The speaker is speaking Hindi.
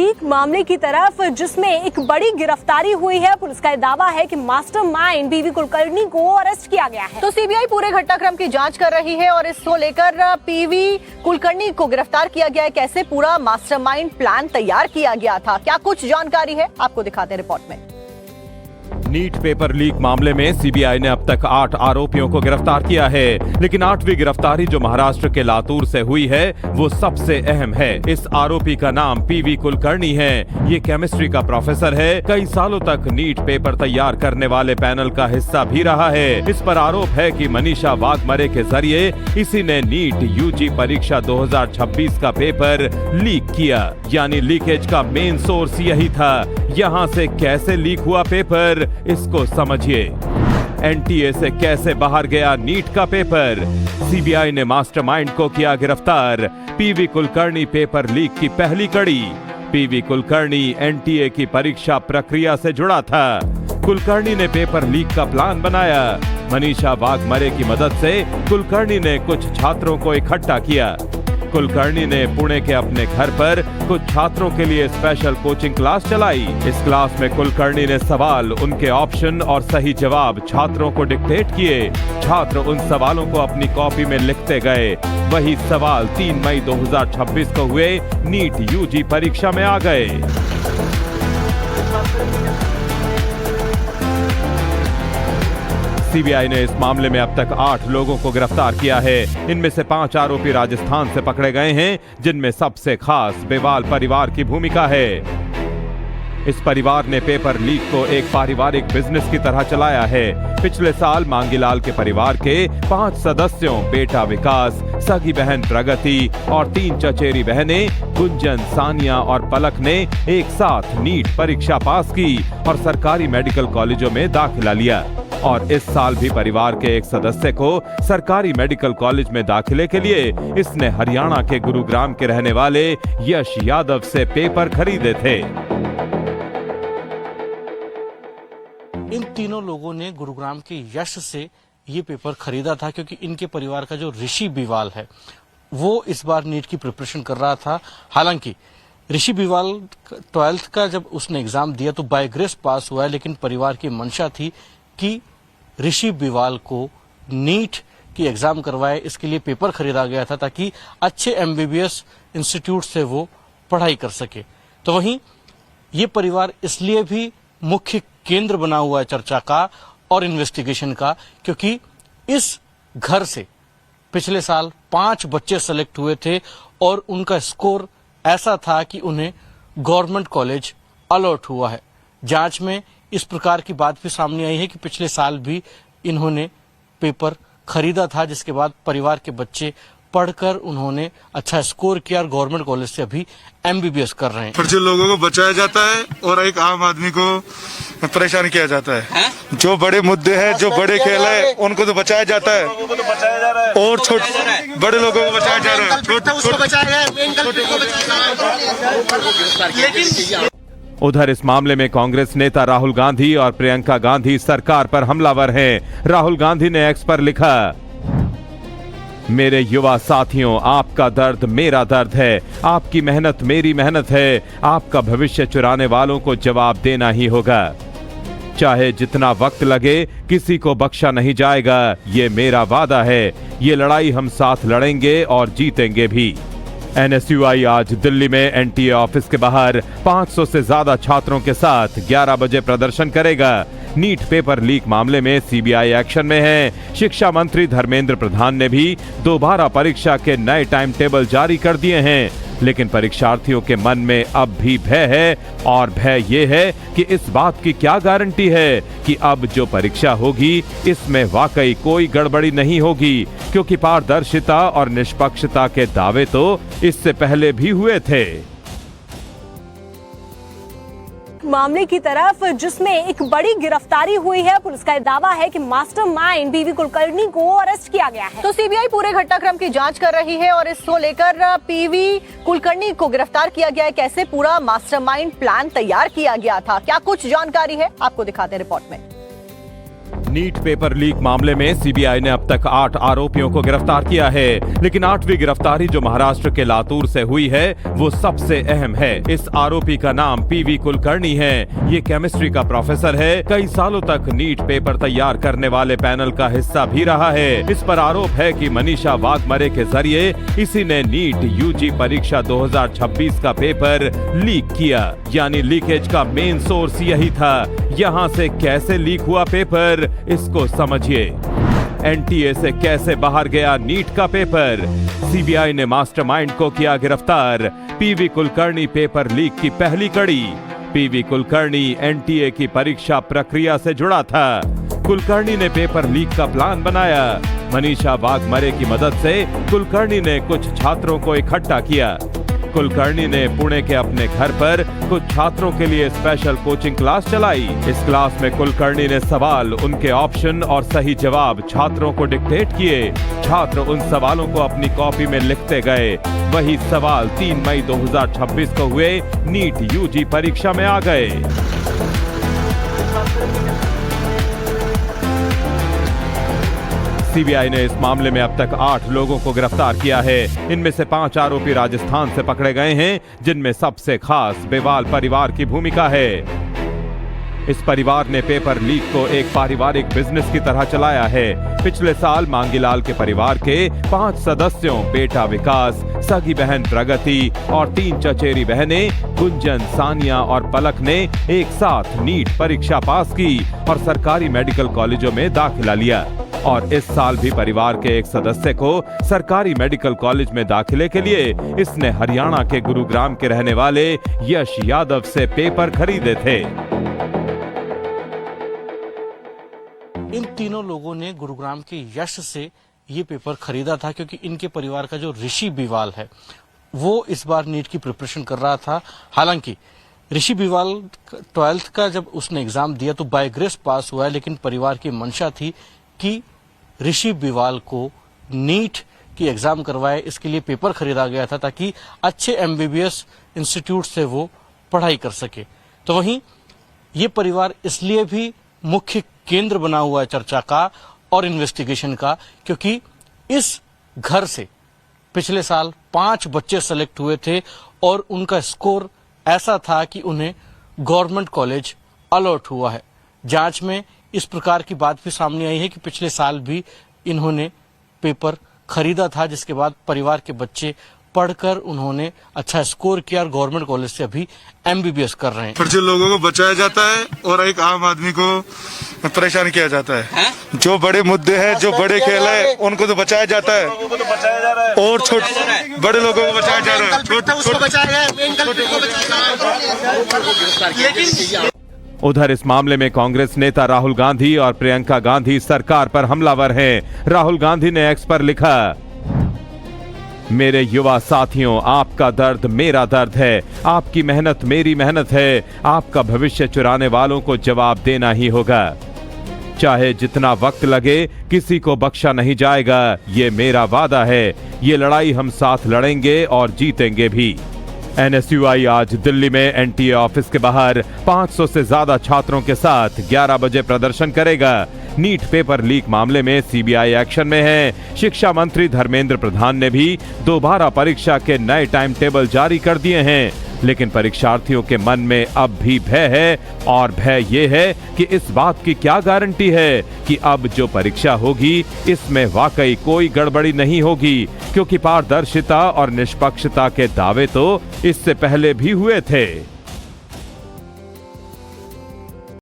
लीक मामले की तरफ, जिसमें एक बड़ी गिरफ्तारी हुई है। पुलिस का दावा है कि मास्टरमाइंड पीवी कुलकर्णी को अरेस्ट किया गया है। तो सीबीआई पूरे घटनाक्रम की जांच कर रही है और इसको लेकर पीवी कुलकर्णी को गिरफ्तार किया गया है। कैसे पूरा मास्टरमाइंड प्लान तैयार किया गया था, क्या कुछ जानकारी है, आपको दिखाते हैं रिपोर्ट में। नीट पेपर लीक मामले में सीबीआई ने अब तक 8 आरोपियों को गिरफ्तार किया है, लेकिन 8वीं गिरफ्तारी जो महाराष्ट्र के लातूर से हुई है वो सबसे अहम है। इस आरोपी का नाम पीवी कुलकर्णी है। ये केमिस्ट्री का प्रोफेसर है। कई सालों तक नीट पेपर तैयार करने वाले पैनल का हिस्सा भी रहा है। इस पर आरोप है कि मनीषा वाघमरे के जरिए इसी ने नीट यूजी परीक्षा 2026 का पेपर लीक किया, यानी लीकेज का मेन सोर्स यही था। यहाँ से कैसे लीक हुआ पेपर, इसको समझिए। एनटीए से कैसे बाहर गया नीट का पेपर। सीबीआई ने मास्टरमाइंड को किया गिरफ्तार। पीवी कुलकर्णी पेपर लीक की पहली कड़ी। पीवी कुलकर्णी एनटीए की परीक्षा प्रक्रिया से जुड़ा था। कुलकर्णी ने पेपर लीक का प्लान बनाया। मनीषा वाघमरे की मदद से कुलकर्णी ने कुछ छात्रों को इकट्ठा किया। कुलकर्णी ने पुणे के अपने घर पर कुछ छात्रों के लिए स्पेशल कोचिंग क्लास चलाई। इस क्लास में कुलकर्णी ने सवाल, उनके ऑप्शन और सही जवाब छात्रों को डिक्टेट किए। छात्र उन सवालों को अपनी कॉपी में लिखते गए। वही सवाल 3 मई 2026 को हुए नीट यूजी परीक्षा में आ गए। सीबीआई ने इस मामले में अब तक 8 लोगों को गिरफ्तार किया है। इनमें से 5 आरोपी राजस्थान से पकड़े गए हैं, जिनमें सबसे खास बेवाल परिवार की भूमिका है। इस परिवार ने पेपर लीक को एक पारिवारिक बिजनेस की तरह चलाया है। पिछले साल मांगीलाल के परिवार के 5 सदस्यों, बेटा विकास, सगी बहन प्रगति और 3 चचेरी बहनें गुंजन, सानिया और पलक ने एक साथ नीट परीक्षा पास की और सरकारी मेडिकल कॉलेजों में दाखिला लिया। और इस साल भी परिवार के एक सदस्य को सरकारी मेडिकल कॉलेज में दाखिले के लिए इसने हरियाणा के गुरुग्राम के रहने वाले यश यादव से पेपर खरीदे थे। इन तीनों लोगों ने गुरुग्राम के यश से ये पेपर खरीदा था, क्योंकि इनके परिवार का जो ऋषि बिवाल है वो इस बार नीट की प्रिपरेशन कर रहा था। हालांकि ऋषि बिवाल 12th का जब उसने एग्जाम दिया तो बाय ग्रेस पास हुआ है, लेकिन परिवार की मंशा थी कि ऋषि बिवाल को नीट की एग्जाम करवाए। इसके लिए पेपर खरीदा गया था ताकि अच्छे एमबीबीएस इंस्टीट्यूट से वो पढ़ाई कर सके। तो वहीं ये परिवार इसलिए भी मुख्य केंद्र बना हुआ है चर्चा का और इन्वेस्टिगेशन का, क्योंकि इस घर से पिछले साल 5 बच्चे सेलेक्ट हुए थे और उनका स्कोर ऐसा था कि उन्हें गवर्नमेंट कॉलेज अलॉट हुआ है। जांच में इस प्रकार की बात भी सामने आई है कि पिछले साल भी इन्होंने पेपर खरीदा था, जिसके बाद परिवार के बच्चे पढ़कर उन्होंने अच्छा स्कोर किया और गवर्नमेंट कॉलेज से अभी एमबीबीएस कर रहे हैं। पर जो लोगों को बचाया जाता है और एक आम आदमी को परेशान किया जाता है। जो बड़े मुद्दे हैं, जो बड़े खेल है, उनको तो बचाया जाता है और छोटे बड़े लोगों को बचाया जा रहा है। उधर इस मामले में कांग्रेस नेता राहुल गांधी और प्रियंका गांधी सरकार पर हमलावर हैं। राहुल गांधी ने एक्स पर लिखा, मेरे युवा साथियों, आपका दर्द मेरा दर्द है, आपकी मेहनत मेरी मेहनत है। आपका भविष्य चुराने वालों को जवाब देना ही होगा। चाहे जितना वक्त लगे, किसी को बख्शा नहीं जाएगा, ये मेरा वादा है। ये लड़ाई हम साथ लड़ेंगे और जीतेंगे भी। एनएसयूआई आज दिल्ली में एनटीए ऑफिस के बाहर 500 से ज्यादा छात्रों के साथ 11 बजे प्रदर्शन करेगा। नीट पेपर लीक मामले में सीबीआई एक्शन में है। शिक्षा मंत्री धर्मेंद्र प्रधान ने भी दोबारा परीक्षा के नए टाइम टेबल जारी कर दिए हैं, लेकिन परीक्षार्थियों के मन में अब भी भय है। और भय ये है कि इस बात की क्या गारंटी है कि अब जो परीक्षा होगी इसमें वाकई कोई गड़बड़ी नहीं होगी, क्योंकि पारदर्शिता और निष्पक्षता के दावे तो इससे पहले भी हुए थे। मामले की तरफ, जिसमें एक बड़ी गिरफ्तारी हुई है। पुलिस का दावा है कि मास्टरमाइंड पीवी कुलकर्णी को अरेस्ट किया गया है। तो सीबीआई पूरे घटनाक्रम की जांच कर रही है और इसको लेकर पीवी कुलकर्णी को गिरफ्तार किया गया है। कैसे पूरा मास्टरमाइंड प्लान तैयार किया गया था, क्या कुछ जानकारी है, आपको दिखाते हैं रिपोर्ट में। नीट पेपर लीक मामले में सीबीआई ने अब तक 8 आरोपियों को गिरफ्तार किया है, लेकिन 8वीं गिरफ्तारी जो महाराष्ट्र के लातूर से हुई है वो सबसे अहम है। इस आरोपी का नाम पीवी कुलकर्णी है। ये केमिस्ट्री का प्रोफेसर है। कई सालों तक नीट पेपर तैयार करने वाले पैनल का हिस्सा भी रहा है। इस पर आरोप है कि मनीषा वाघमरे के जरिए इसी ने नीट यूजी परीक्षा 2026 का पेपर लीक किया, यानी लीकेज का मेन सोर्स यही था। यहाँ से कैसे लीक हुआ पेपर, इसको समझिए। एनटीए से कैसे बाहर गया नीट का पेपर। सीबीआई ने मास्टरमाइंड को किया गिरफ्तार। पीवी कुलकर्णी पेपर लीक की पहली कड़ी। पीवी कुलकर्णी एनटीए की परीक्षा प्रक्रिया से जुड़ा था। कुलकर्णी ने पेपर लीक का प्लान बनाया। मनीषा वाघमरे की मदद से कुलकर्णी ने कुछ छात्रों को इकट्ठा किया। कुलकर्णी ने पुणे के अपने घर पर कुछ छात्रों के लिए स्पेशल कोचिंग क्लास चलाई। इस क्लास में कुलकर्णी ने सवाल, उनके ऑप्शन और सही जवाब छात्रों को डिक्टेट किए। छात्र उन सवालों को अपनी कॉपी में लिखते गए। वही सवाल 3 मई 2026 को हुए नीट यूजी परीक्षा में आ गए। सीबीआई ने इस मामले में अब तक 8 लोगों को गिरफ्तार किया है। इनमें से 5 आरोपी राजस्थान से पकड़े गए हैं, जिनमें सबसे खास बेवाल परिवार की भूमिका है। इस परिवार ने पेपर लीक को एक पारिवारिक बिजनेस की तरह चलाया है। पिछले साल मांगीलाल के परिवार के 5 सदस्यों, बेटा विकास, सगी बहन प्रगति और 3 चचेरी बहनें गुंजन, सानिया और पलक ने एक साथ नीट परीक्षा पास की और सरकारी मेडिकल कॉलेजों में दाखिला लिया। और इस साल भी परिवार के एक सदस्य को सरकारी मेडिकल कॉलेज में दाखिले के लिए इसने हरियाणा के गुरुग्राम के रहने वाले यश यादव से पेपर खरीदे थे। इन तीनों लोगों ने गुरुग्राम के यश से ये पेपर खरीदा था, क्योंकि इनके परिवार का जो ऋषि बिवाल है वो इस बार नीट की प्रिपरेशन कर रहा था। हालांकि ऋषि बिवाल 12th का जब उसने एग्जाम दिया तो बाय ग्रेस पास हुआ है, लेकिन परिवार की मंशा थी कि ऋषि बिवाल को नीट की एग्जाम करवाए। इसके लिए पेपर खरीदा गया था ताकि अच्छे एमबीबीएस इंस्टीट्यूट से वो पढ़ाई कर सके। तो वहीं ये परिवार इसलिए भी मुख्य केंद्र बना हुआ है चर्चा का और इन्वेस्टिगेशन का, क्योंकि इस घर से पिछले साल 5 बच्चे सेलेक्ट हुए थे और उनका स्कोर ऐसा था कि उन्हें गवर्नमेंट कॉलेज अलॉट हुआ है। जांच में इस प्रकार की बात भी सामने आई है कि पिछले साल भी इन्होंने पेपर खरीदा था, जिसके बाद परिवार के बच्चे पढ़कर उन्होंने अच्छा स्कोर किया और गवर्नमेंट कॉलेज से अभी एमबीबीएस कर रहे हैं। फिर जो लोगों को बचाया जाता है और एक आम आदमी को परेशान किया जाता है। जो बड़े मुद्दे हैं, जो बड़े खेल है, उनको तो बचाया जाता है और बड़े लोगों को बचाया जा रहा है। उधर इस मामले में कांग्रेस नेता राहुल गांधी और प्रियंका गांधी सरकार पर हमलावर हैं। राहुल गांधी ने एक्स पर लिखा, मेरे युवा साथियों, आपका दर्द मेरा दर्द है, आपकी मेहनत मेरी मेहनत है। आपका भविष्य चुराने वालों को जवाब देना ही होगा। चाहे जितना वक्त लगे, किसी को बख्शा नहीं जाएगा। ये मेरा वादा है। ये लड़ाई हम साथ लड़ेंगे और जीतेंगे भी। एनएसयूआई आज दिल्ली में एनटीए ऑफिस के बाहर 500 से ज्यादा छात्रों के साथ 11 बजे प्रदर्शन करेगा। नीट पेपर लीक मामले में सीबीआई एक्शन में है। शिक्षा मंत्री धर्मेंद्र प्रधान ने भी दोबारा परीक्षा के नए टाइम टेबल जारी कर दिए हैं, लेकिन परीक्षार्थियों के मन में अब भी भय है। और भय ये है कि इस बात की क्या गारंटी है कि अब जो परीक्षा होगी इसमें वाकई कोई गड़बड़ी नहीं होगी, क्योंकि पारदर्शिता और निष्पक्षता के दावे तो इससे पहले भी हुए थे।